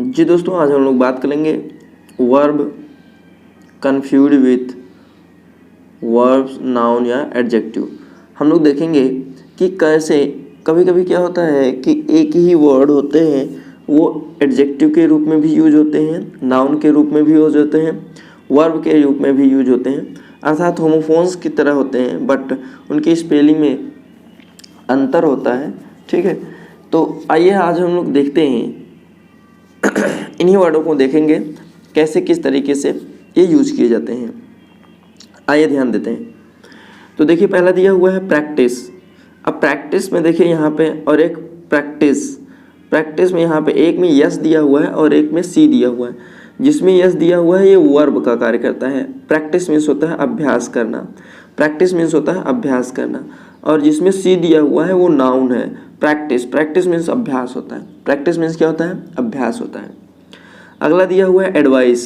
जी दोस्तों, आज हम लोग बात करेंगे verb confuse with verbs, noun या एडजेक्टिव। हम लोग देखेंगे कि कैसे कभी कभी क्या होता है कि एक ही वर्ड होते हैं वो एडजेक्टिव के रूप में भी यूज होते हैं, नाउन के रूप में भी यूज होते हैं, वर्ब के रूप में भी यूज होते हैं, अर्थात होमोफोन्स की तरह होते हैं, बट उनकी स्पेलिंग में अंतर होता है। ठीक है, तो आइए आज हम लोग देखते हैं, इन्हीं वर्डों को देखेंगे कैसे किस तरीके से ये यूज किए जाते हैं। आइए ध्यान देते हैं। तो देखिए, पहला दिया हुआ है प्रैक्टिस। अब प्रैक्टिस में देखिए यहाँ पे और एक प्रैक्टिस में यहाँ पे एक में यस दिया हुआ है और एक में सी दिया हुआ है। जिसमें यस दिया हुआ है ये वर्ब का कार्य करता है। प्रैक्टिस मीन्स होता है अभ्यास करना, प्रैक्टिस मीन्स होता है अभ्यास करना। और जिसमें सी दिया हुआ है वो नाउन है। प्रैक्टिस मीन्स अभ्यास होता है। प्रैक्टिस मीन्स क्या होता है? अभ्यास होता है। अगला दिया हुआ है एडवाइस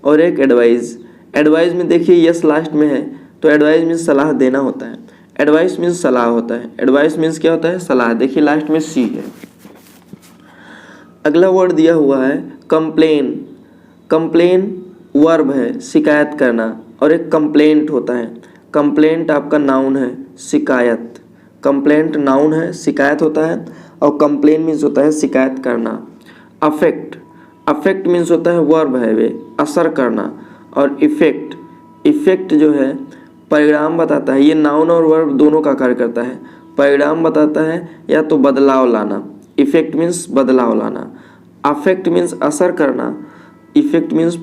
और एक एडवाइस। एडवाइस में देखिए यस लास्ट में है, तो एडवाइस मीन्स सलाह देना होता है। एडवाइस मीन्स सलाह होता है। एडवाइस मीन्स क्या होता है? सलाह। देखिए लास्ट में सी है। अगला वर्ड दिया हुआ है कंप्लेन। कंप्लेन वर्ब है, शिकायत करना, और एक कंप्लेंट होता है। कंप्लेंट आपका नाउन है, शिकायत। कंप्लेंट नाउन है, शिकायत होता है, और कंप्लेन मीन्स होता है शिकायत करना। अफेक्ट, अफेक्ट मीन्स होता है वर्ब है वे, असर करना। और इफेक्ट, इफेक्ट जो है परिणाम बताता है। ये नाउन और वर्ब दोनों का कार्य करता है। परिणाम बताता है या तो बदलाव लाना। इफेक्ट मीन्स बदलाव लाना। अफेक्ट मीन्स असर करना, इफेक्ट मीन्स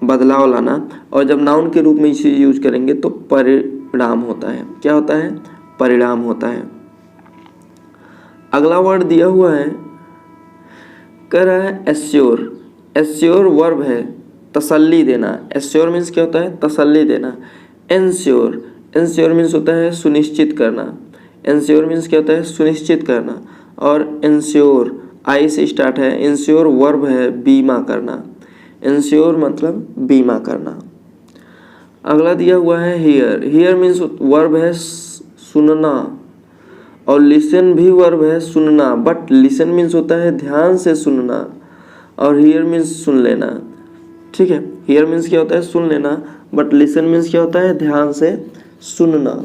बदलाव लाना। और जब नाउन के रूप में इसे यूज करेंगे तो परिणाम होता है। क्या होता है? परिणाम होता है। अगला वर्ड दिया हुआ है, कह रहा है एश्योर। एश्योर वर्ब है, तसल्ली देना। एश्योर मीन्स क्या होता है? तसल्ली देना। एंश्योर, एंश्योर मीन्स होता है सुनिश्चित करना। एंश्योर मीन्स क्या होता है? सुनिश्चित करना। और एंश्योर आई से स्टार्ट है। एंश्योर वर्ब है, बीमा करना। एंश्योर मतलब बीमा करना। अगला दिया हुआ है हियर। हियर मीन्स वर्ब है सुनना, और लिसन भी वर्ब है सुनना, बट लिसन मीन्स होता है ध्यान से सुनना, और हियर मीन्स सुन लेना। ठीक है, हियर मीन्स क्या होता है? सुन लेना, बट लिसन मीन्स क्या होता है? ध्यान से सुनना।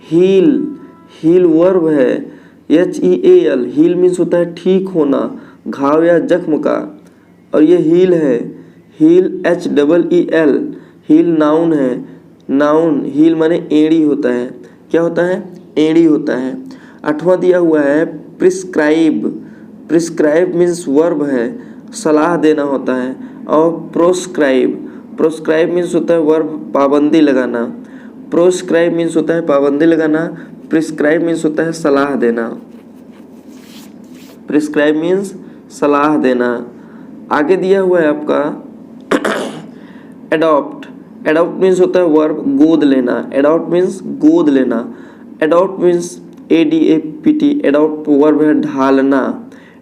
हील, हील वर्ब है HEAL। हील मीन्स होता है ठीक होना, घाव या जख्म का, और ये हील है, हील HEEL। हील नाउन है। नाउन हील माने एड़ी होता है। क्या होता है? एड़ी होता है। 8वां दिया हुआ है प्रिस्क्राइब। प्रिस्क्राइब मीन्स वर्ब है, सलाह देना होता है। और प्रोस्क्राइब, प्रोस्क्राइब मीन्स होता है वर्ब, पाबंदी लगाना। प्रोस्क्राइब मीन्स होता है पाबंदी लगाना। प्रिस्क्राइब मीन्स होता है सलाह देना। प्रिस्क्राइब मीन्स सलाह देना। आगे दिया हुआ है आपका एडॉप्ट। एडॉप्ट मीन्स होता है वर्ब, गोद लेना। एडॉप्ट मीन्स गोद लेना। Adopt means ADAPT। Adopt verb है ढालना।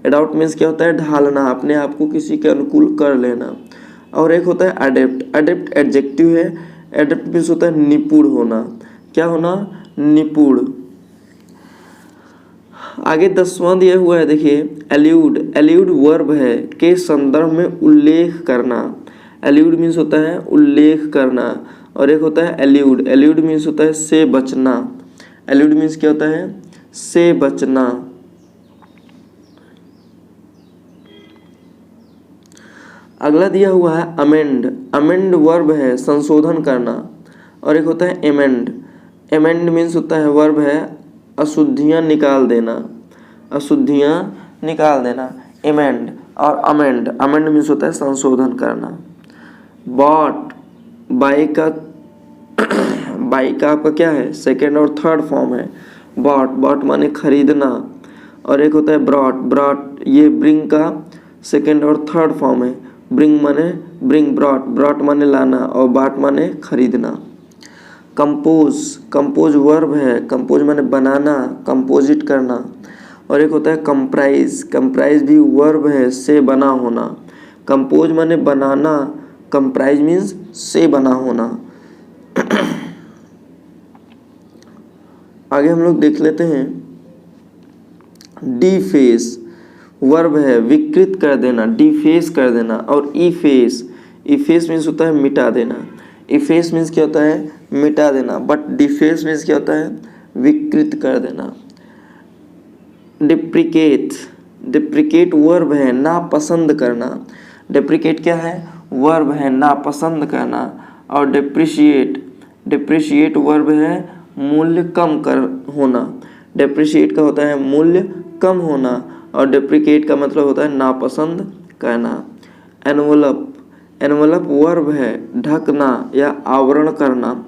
एडॉप्ट मीन्स क्या होता है? ढालना, अपने आप को किसी के अनुकूल कर लेना। और एक होता है अडेप्ट। अडेप्ट एडजेक्टिव है। एडेप्ट मीन्स होता है निपुण होना। क्या होना? निपुण। आगे 10वां दिया हुआ है, देखिए एल्यूड। एल्यूड वर्ब है के संदर्भ में उल्लेख करना। एल्यूड मीन्स होता है उल्लेख करना। और एक होता है एल्यूड। एल्यूड मीन्स होता है से बचना। एल्यूड मीन्स क्या होता है? से बचना। अगला दिया हुआ है अमेंड। अमेंड वर्ब है संशोधन करना। और एक होता है एमेंड। एमेंड मीन्स होता है वर्ब है अशुद्धियाँ निकाल देना। अशुद्धियाँ निकाल देना, एमेंड। और अमेंड, अमेंड मीन्स होता है संशोधन करना। बॉट, बाई का बाई का आपका क्या है? सेकेंड और थर्ड फॉर्म है। बॉट, बॉट माने खरीदना। और एक होता है ब्रॉट। ब्रॉट ये ब्रिंग का सेकेंड और थर्ड फॉर्म है। ब्रिंग माने ब्रिंग, ब्रॉट, ब्रॉट माने लाना, और बाट माने खरीदना। कंपोज, कंपोज वर्ब है, कंपोज माने बनाना, कंपोजिट करना। और एक होता है कंप्राइज। कंप्राइज भी वर्ब है, से बना होना। कंपोज माने बनाना, कंप्राइज मीन्स से बना होना। आगे हम लोग देख लेते हैं डीफेस। वर्ब है विकृत कर देना, डिफेस कर देना। और इफेस, इफेस मीन्स होता है मिटा देना। इफेस मीन्स क्या होता है? मिटा देना। बट डिफेस मीन्स क्या होता है? विकृत कर देना। डिप्रिकेट, डिप्रिकेट वर्ब है नापसंद करना। डिप्रिकेट क्या है? वर्ब है नापसंद करना। और डिप्रिशिएट, डिप्रिशिएट वर्ब है मूल्य कम कर होना। डिप्रिशिएट का होता है मूल्य कम होना और डिप्रिकेट का मतलब होता है नापसंद करना। एनवलप, एनवलप वर्ब है ढकना या आवरण करना।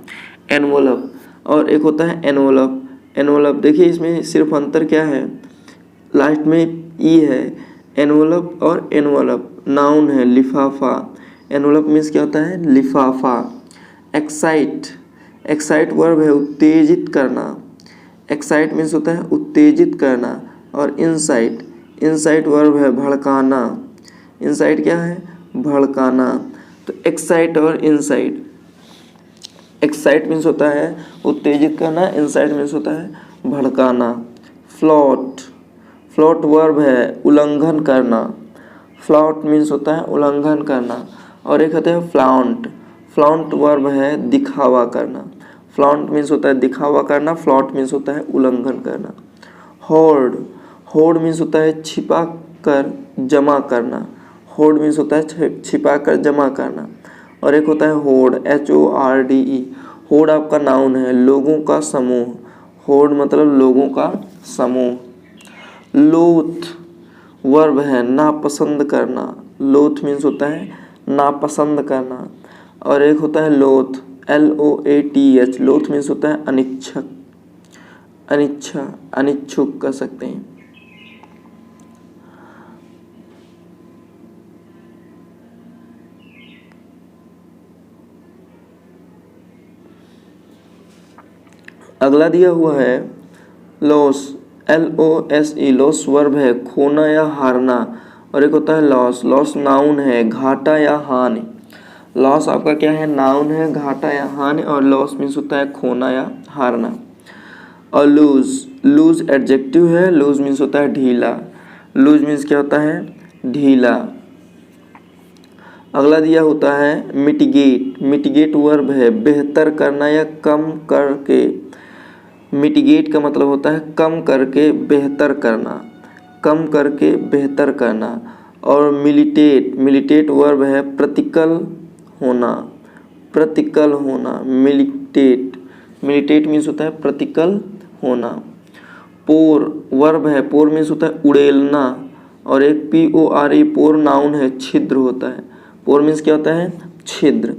एनवलप। और एक होता है एनवलप। एनवलप देखिए इसमें सिर्फ अंतर क्या है, लास्ट में ई है। एनवलप और एनवलप नाउन है लिफाफा। एनवलप मीन्स क्या होता है? लिफाफा। एक्साइट, एक्साइट वर्ब है उत्तेजित करना। एक्साइट मीन्स होता है उत्तेजित करना। और इंसाइट, इंसाइट वर्ब है भड़काना। इंसाइट क्या है? भड़काना। तो एक्साइट और इंसाइट, एक्साइट मीन्स होता है उत्तेजित करना, इंसाइट मीन्स होता है भड़काना। फ्लॉट, फ्लॉट वर्ब है उल्लंघन करना। फ्लॉट मीन्स होता है उल्लंघन करना। और एक होता है फ्लाउंट, फ्लाउंट वर्ब है दिखावा करना। फ्लाउंट मीन्स होता है दिखावा करना, फ्लॉट मीन्स होता है उल्लंघन करना। होर्ड, होर्ड मीन्स होता है छिपा कर जमा करना। होर्ड मीन्स होता है छिपा कर जमा करना। और एक होता है होर्ड, HORDE। होर्ड आपका नाउन है लोगों का समूह। होर्ड मतलब लोगों का समूह। लोथ वर्ब है नापसंद करना। लोथ मीन्स होता है नापसंद करना। और एक होता है लोथ, LOATH। लोथ मीन्स होता है अनिच्छक, अनिच्छा, अनिच्छुक कह सकते हैं। अगला दिया हुआ है लॉस, LOSE। लॉस वर्ब है खोना या हारना। और एक होता है लॉस, लॉस नाउन है घाटा या हानि। लॉस आपका क्या है? नाउन है घाटा या हानि। और लॉस मीन्स होता है खोना या हारना। और लूज, लूज एडजेक्टिव है। लूज मीन्स होता है ढीला। लूज मीन्स क्या होता है? ढीला। अगला दिया होता है मिटिगेट। मिटिगेट वर्ब है बेहतर करना या कम करके। मिटिगेट का मतलब होता है कम करके बेहतर करना, कम करके बेहतर करना। और मिलिटेट, मिलिटेट वर्ब है प्रतिकल होना, प्रतिकल होना। मिलिटेट, मिलिटेट मीन्स होता है प्रतिकल होना। पोर वर्ब है, पोर मीन्स होता है उड़ेलना। और एक PORE पोर नाउन है छिद्र होता है। पोर मीन्स क्या होता है? छिद्र।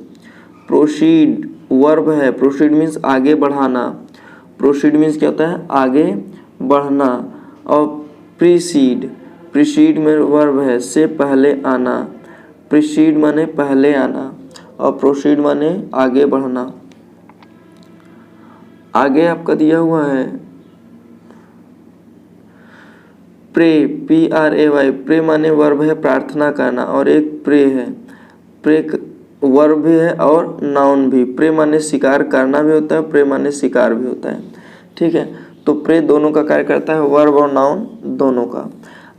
प्रोसीड वर्ब है, प्रोसीड मीन्स आगे बढ़ाना। प्रोसीड मीन्स क्या होता है? आगे बढ़ना। और प्रीसीड, प्रीसीड में वर्ब है से पहले आना। प्रीसीड माने पहले आना और प्रोसीड माने आगे बढ़ना। आगे आपका दिया हुआ है प्रे, PRAY। प्रे माने वर्ब है प्रार्थना करना। और एक प्रे है, प्रे वर्ब भी है और नाउन भी। प्रे माने शिकार करना भी होता है, प्रे माने शिकार भी होता है। ठीक है, तो प्रे दोनों का कार्य करता है, वर्ब और नाउन दोनों का।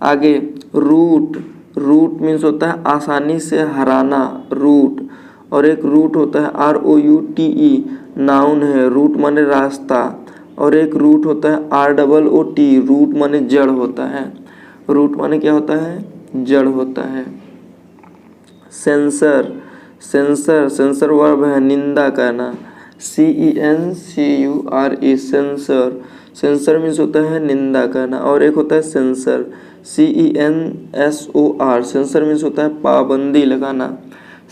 आगे रूट, रूट मीन्स होता है आसानी से हराना, रूट। और एक रूट होता है ROUTE, नाउन है। रूट माने रास्ता। और एक रूट होता है ROOT, रूट माने जड़ होता है। रूट माने क्या होता है? जड़ होता है। सेंसर, सेंसर, सेंसर वर्ब है निंदा करना। CENCURE, sensor. सेंसर मीन्स होता है निंदा करना। और एक होता है सेंसर, CENSOR। सेंसर मीन्स होता है पाबंदी लगाना।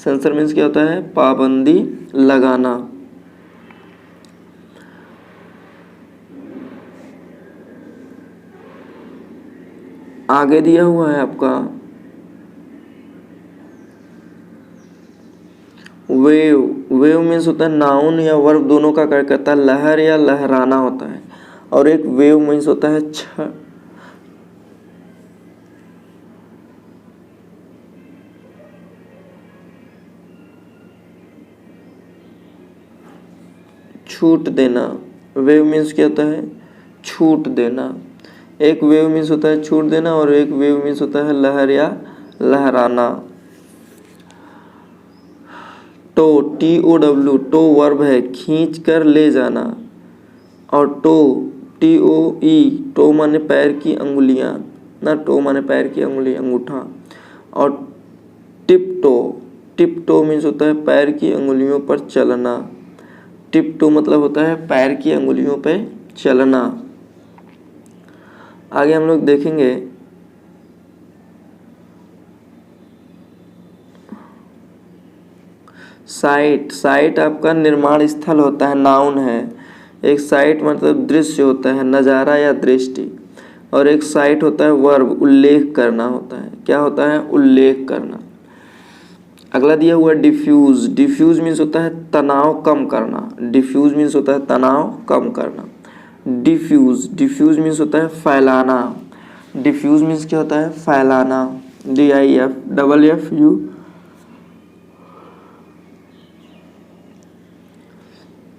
सेंसर मीन्स क्या होता है? पाबंदी लगाना। आगे दिया हुआ है आपका वेव। वेव मीन्स होता है नाउन या वर्ब दोनों का कार्य करता है, लहर या लहराना होता है। और एक वेव मीन्स होता है छूट देना। वेव मीन्स क्या होता है? छूट देना। एक वेव मीन्स होता है छूट देना और एक वेव मीन्स होता है लहर या लहराना। टो TOW टो वर्ब है खींच कर ले जाना, और टो TOE टो माने पैर की अंगुलियां ना, टो माने पैर की अंगुली अंगूठा। और टिप टो मीन्स होता है पैर की अंगुलियों पर चलना। टिप टो मतलब होता है पैर की अंगुलियों पे चलना। आगे हम लोग देखेंगे साइट आपका निर्माण स्थल होता है, नाउन है। एक साइट मतलब दृश्य होता है, नज़ारा या दृष्टि। और एक साइट होता है वर्ब, उल्लेख करना होता है। क्या होता है? उल्लेख करना। अगला दिया हुआ डिफ्यूज मीन्स होता है तनाव कम करना। डिफ्यूज मीन्स होता है तनाव कम करना। डिफ्यूज मीन्स होता है फैलाना। डिफ्यूज मीन्स क्या होता है? फैलाना। DIFFU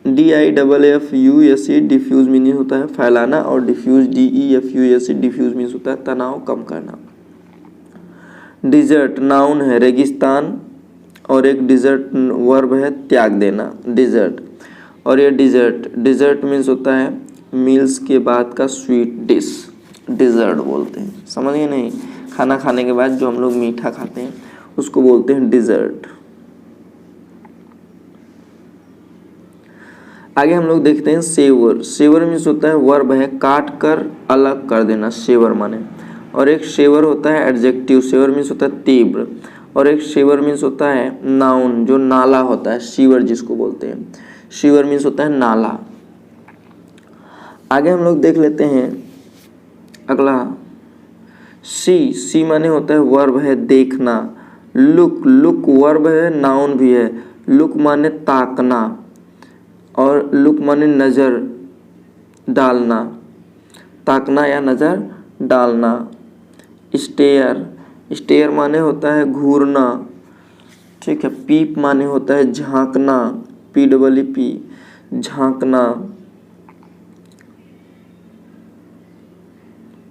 DIFFUSE डिफ्यूज मीनिंग होता है फैलाना, और डिफ्यूज DEFUSE डिफ्यूज मीन्स होता है तनाव कम करना। डिजर्ट नाउन है रेगिस्तान, और एक डिजर्ट वर्ब है त्याग देना, डिजर्ट। और ये डिजर्ट मीन्स होता है मील्स के बाद का स्वीट डिश, डिजर्ट बोलते हैं। समझिए नहीं, खाना खाने के बाद जो हम लोग मीठा खाते हैं उसको बोलते हैं डिजर्ट। आगे हम लोग देखते हैं सेवर मीन्स होता है वर्ब है काट कर अलग कर देना, सेवर माने। और एक सेवर होता है एडजेक्टिव, सेवर मीन्स होता है तीव्र। और एक सेवर मीन्स होता है नाउन, जो नाला होता है, सीवर जिसको बोलते हैं। सीवर मीन्स होता है नाला। आगे हम लोग देख लेते हैं अगला सी माने होता है वर्ब है देखना। लुक वर्ब है नाउन भी है। लुक माने ताकना, और लुक माने नज़र डालना, ताकना या नज़र डालना। स्टेयर माने होता है घूरना, ठीक है। पीप माने होता है झांकना, PEEP झांकना।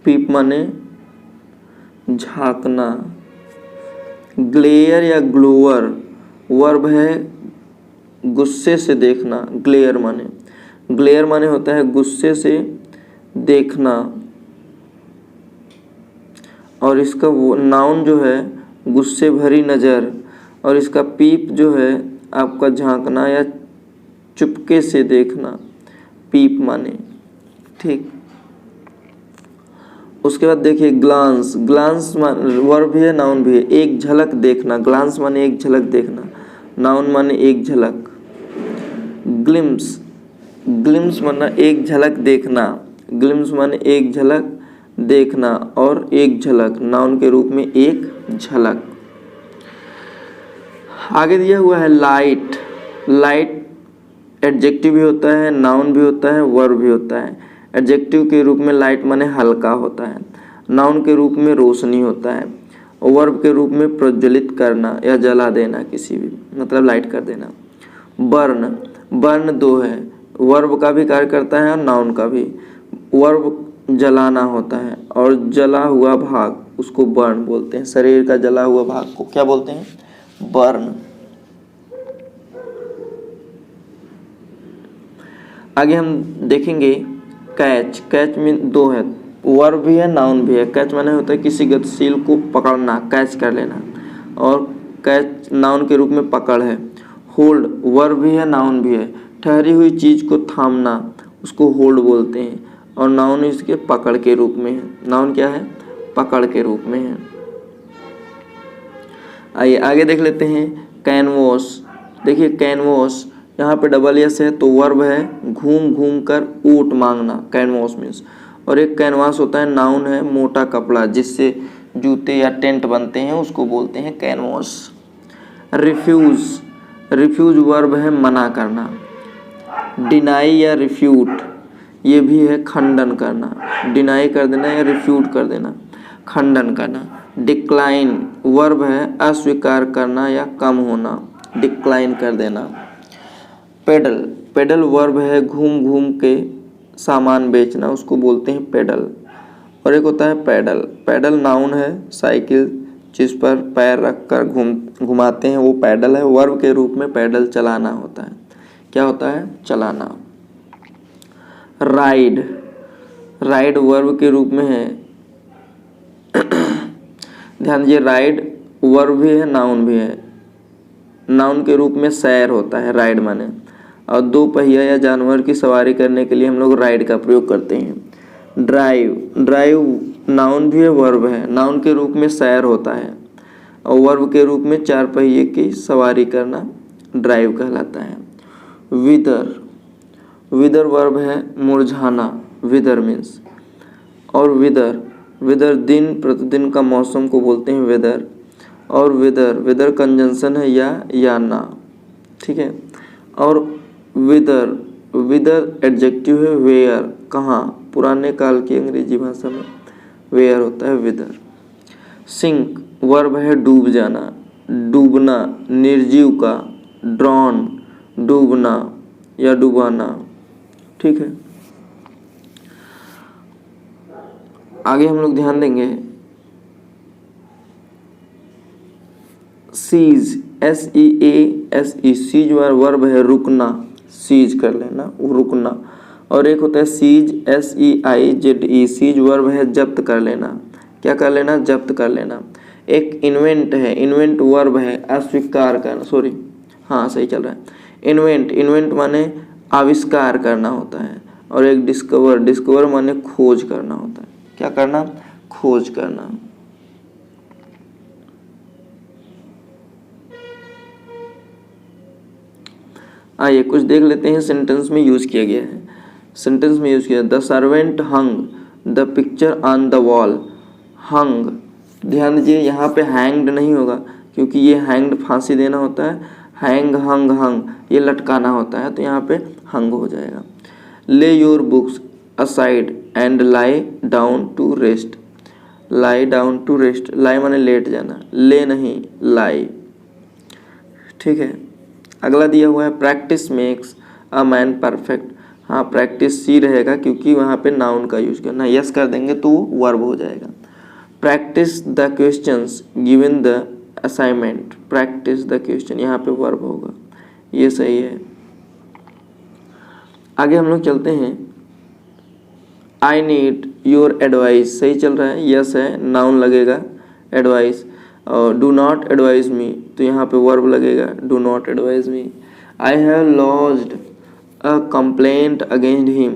पीप माने झांकना। ग्लेयर या ग्लोअर वर्ब है गुस्से से देखना, ग्लेयर माने होता है गुस्से से देखना। और इसका वो नाउन जो है गुस्से भरी नज़र, और इसका पीप जो है आपका झांकना या चुपके से देखना, पीप माने, ठीक। उसके बाद देखिए ग्लांस वर्ब भी है नाउन भी है। एक झलक देखना, ग्लांस माने एक झलक देखना, नाउन माने एक झलक। ग्लिम्स माने एक झलक देखना, ग्लिम्स माने एक झलक देखना, और एक झलक नाउन के रूप में एक झलक। आगे दिया हुआ है लाइट एडजेक्टिव भी होता है, नाउन भी होता है, वर्ब भी होता है। एडजेक्टिव के रूप में लाइट माने हल्का होता है, नाउन के रूप में रोशनी होता है, और वर्ब के रूप में प्रज्वलित करना या जला देना, किसी भी मतलब लाइट कर देना। बर्न दो है, वर्ब का भी कार्य करता है और नाउन का भी। वर्ब जलाना होता है, और जला हुआ भाग उसको बर्न बोलते हैं। शरीर का जला हुआ भाग को क्या बोलते हैं? बर्न। आगे हम देखेंगे कैच में दो है, वर्ब भी है नाउन भी है। कैच माने होता है किसी गतिशील को पकड़ना, कैच कर लेना, और कैच नाउन के रूप में पकड़ है। होल्ड वर्ब भी है नाउन भी है, ठहरी हुई चीज को थामना उसको होल्ड बोलते हैं, और नाउन इसके पकड़ के रूप में है। नाउन क्या है? पकड़ के रूप में है। आइए आगे देख लेते हैं कैनवस। देखिए कैनवस यहाँ पे डबल एस है तो वर्ब है घूम कर ऊँट मांगना, कैनवस मीन्स। और एक कैनवास होता है नाउन है मोटा कपड़ा जिससे जूते या टेंट बनते हैं, उसको बोलते हैं कैनवस। रिफ्यूज वर्ब है मना करना। डिनाई या रिफ्यूट ये भी है खंडन करना, डिनाई कर देना या रिफ्यूट कर देना, खंडन करना। डिक्लाइन वर्ब है अस्वीकार करना या कम होना, डिक्लाइन कर देना। पेडल वर्ब है घूम के सामान बेचना, उसको बोलते हैं पेडल। और एक होता है पैडल। पैडल नाउन है, साइकिल जिस पर पैर रखकर घुमाते हैं वो पैडल है। वर्ब के रूप में पैडल चलाना होता है। क्या होता है? चलाना। राइड, राइड वर्ब के रूप में है। ध्यान दीजिए, राइड वर्ब भी है, नाउन भी है। नाउन के रूप में सैर होता है राइड माने, और दो पहिया या जानवर की सवारी करने के लिए हम लोग राइड का प्रयोग करते हैं। ड्राइव, ड्राइव नाउन भी है, वर्ब है। नाउन के रूप में सैर होता है और वर्ब के रूप में चार पहिए की सवारी करना ड्राइव कहलाता है। विदर, विदर वर्ब है, मुरझाना, विदर मीन्स। और विदर, विदर दिन प्रतिदिन का मौसम को बोलते हैं वेदर। और वेदर, वेदर कंजंक्शन है या ना, ठीक है। और विदर, विदर एडजेक्टिव है, वेयर कहाँ, पुराने काल की अंग्रेजी भाषा में वेयर होता है विदर। सिंक वर्ब है, डूब जाना, डूबना, निर्जीव का, ड्रॉन डूबना या डुबाना, ठीक है। आगे हम लोग ध्यान देंगे सीज, SEASE, सीज वर्ब है, रुकना, सीज कर लेना, रुकना। और एक होता है सीज, SEIZE, सीज वर्ब है, जब्त कर लेना। क्या कर लेना? जब्त कर लेना। एक इन्वेंट है, इन्वेंट वर्ब है, अस्वीकार करना, सॉरी हाँ सही चल रहा है। इन्वेंट, इन्वेंट माने आविष्कार करना होता है। और एक डिस्कवर, डिस्कवर माने खोज करना होता है। क्या करना? खोज करना। आइए कुछ देख लेते हैं सेंटेंस में यूज किया गया है। सेंटेंस में यूज किया, the servant hung the picture on the wall. Hung, ध्यान दीजिए यहाँ पे हैंग्ड नहीं होगा, क्योंकि ये हैंग्ड फांसी देना होता है। हैंग, हंग, हंग ये लटकाना होता है, तो यहाँ पे हंग हो जाएगा। Lay your books aside and lie down to rest. Lie down to rest, lie माने लेट जाना, ले नहीं लाई, ठीक है। अगला दिया हुआ है practice makes a man perfect. हाँ प्रैक्टिस सी रहेगा, क्योंकि वहाँ पे नाउन का यूज करना। यस कर देंगे तो वर्ब हो जाएगा। Practice the questions given the assignment. Practice the question, यहाँ पे वर्ब होगा, ये सही है। आगे हम लोग चलते हैं। आई नीड योर एडवाइस, सही चल रहा है, यस है, नाउन लगेगा एडवाइस। और डू नॉट एडवाइज मी, तो यहाँ पे वर्ब लगेगा, do not advise me. I have lodged a complaint against him.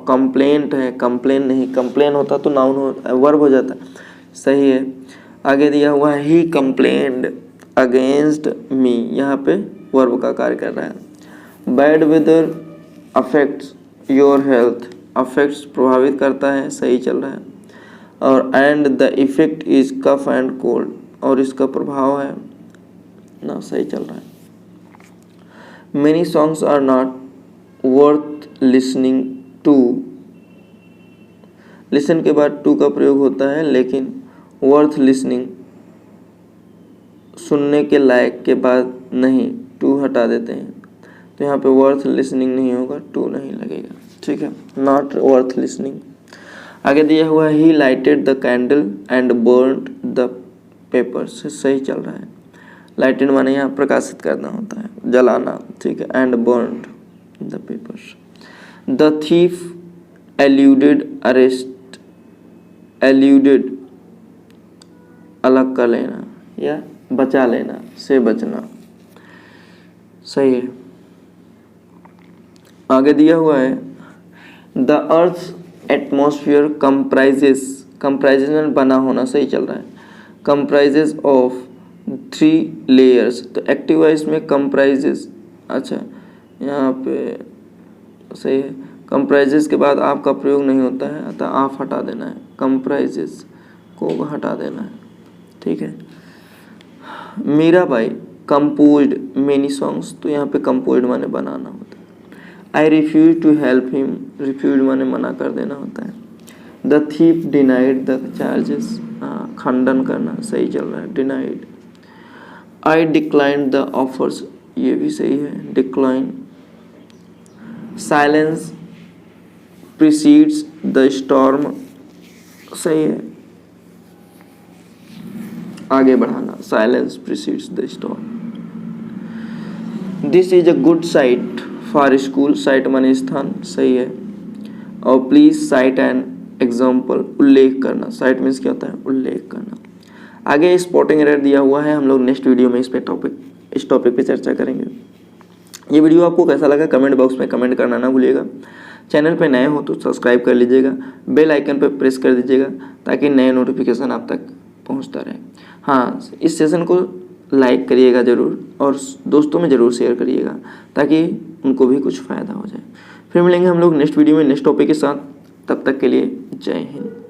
Complaint है, कंप्लेन नहीं, कंप्लेन होता तो नाउन हो, वर्ब हो जाता, सही है। आगे दिया हुआ है ही कंप्लेन्ड अगेंस्ट मी, यहाँ पे वर्ब का कार्य कर रहा है। Bad weather affects your health, affects प्रभावित करता है, सही चल रहा है। और and the effect is cough and cold, और इसका प्रभाव है ना, सही चल रहा है। Many songs are not worth listening to, listen के बाद टू का प्रयोग होता है, लेकिन वर्थ लिसनिंग सुनने के लायक के बाद नहीं, टू हटा देते हैं, तो यहाँ पे वर्थ लिसनिंग नहीं होगा, टू नहीं लगेगा, ठीक है, नॉट वर्थ लिसनिंग। आगे दिया हुआ है he lighted the candle and burned the papers, सही चल रहा है। लाइटेड माने यहाँ प्रकाशित करना होता है, जलाना, ठीक है। And burned the papers. The thief alluded arrest, alluded अलग कर लेना या बचा लेना, से बचना, सही है। आगे दिया हुआ है the earth atmosphere comprises, comprises में बना होना, सही चल रहा है। कंप्राइजेस ऑफ 3 लेयर्स, तो एक्टिव वॉइस में कंप्राइजेस, अच्छा यहाँ पे सही है। कंप्राइजेस के बाद आप का प्रयोग नहीं होता है, अतः आप हटा देना है, कंप्राइजेस को हटा देना है, ठीक है। मीराबाई कंपोज्ड मेनी सॉन्ग्स, तो यहाँ पे कंपोज्ड माने बनाना होता है। I refuse to help him, refuse माने मना कर देना होता है। The thief denied the charges, खंडन करना, सही चल रहा है, denied. I declined the offers, ये भी सही है, decline. Silence precedes the storm, सही है। आगे बढ़ाना, silence precedes the storm. This is a good site for school, site माने स्थान, सही है। और प्लीज साइट एन एग्जाम्पल, उल्लेख करना, साइट मीन्स क्या होता है, उल्लेख करना। आगे स्पॉटिंग एरर दिया हुआ है, हम लोग नेक्स्ट वीडियो में इस टॉपिक पे चर्चा करेंगे। ये वीडियो आपको कैसा लगा कमेंट बॉक्स में कमेंट करना ना भूलिएगा। चैनल पे नए हो तो सब्सक्राइब कर लीजिएगा, बेल आइकन पर प्रेस कर दीजिएगा ताकि नए नोटिफिकेशन आप तक पहुंचता रहे। हाँ, इस सेशन को लाइक करिएगा ज़रूर और दोस्तों में ज़रूर शेयर करिएगा ताकि उनको भी कुछ फ़ायदा हो जाए। फिर मिलेंगे हम लोग नेक्स्ट वीडियो में नेक्स्ट टॉपिक के साथ, तब तक के लिए जय हिंद।